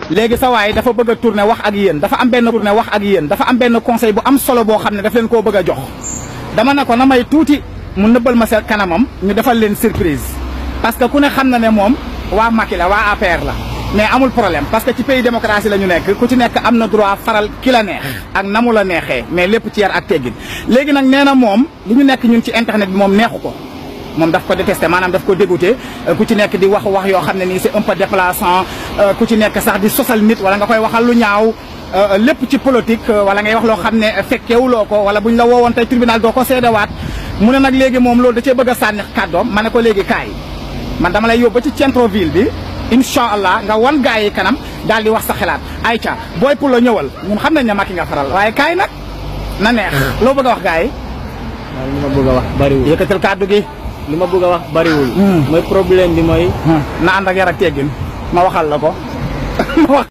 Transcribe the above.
léegi sa waay dafa bëgg a tourner wax ak yéen dafa am benn conseil bu am solo boo xam ne daf leen koo bëgg a jox dama ne ko na may tuuti mu nëbbal ma sa kanamam ñu defal leen surprise parce que ku ne xam na ne moom waa Macky la waa APR la mais amul problème parce que ci pays démocratie la ñu nekk ku ci nekk am na droit faral ki la neex ak namu la neexee mais lépp ci yar ak teggin léegi nag nee na moom li ñu nekk ñun ci internet bi moom neexu ko moom daf ko détesté maanaam daf ko dégoûté ku ci nekk di wax yoo xam ne nii c'est un peu déplaçant ku ci nekk sax di sosal nit wala nga koy waxal lu ñaaw lépp ci politique wala ngay wax loo xam ne fekkewuloo ko wala buñ la woowoon tey tribunal doo ko seedewaat mu ne nag léegi moom loolu da cee bëgg a sànni kàddoom ma ne ko léegi kaay man dama lay yóbbu ci centre ville bi incha allah nga wan gaa yi kanam daal di wax sa xalaat ayca booy pour la ñëwal ñun xam nañ ne Macky nga faral waaye kaay nag na neex loo bëgg a wax gaa yi. waaw li ma bëgg a wax bariwul. yëkkatal kàddu gi. li ma bëgg a wax bariwul. mooy problème bi mooy. na ànd ak yar ak teggin ma waxal la ko.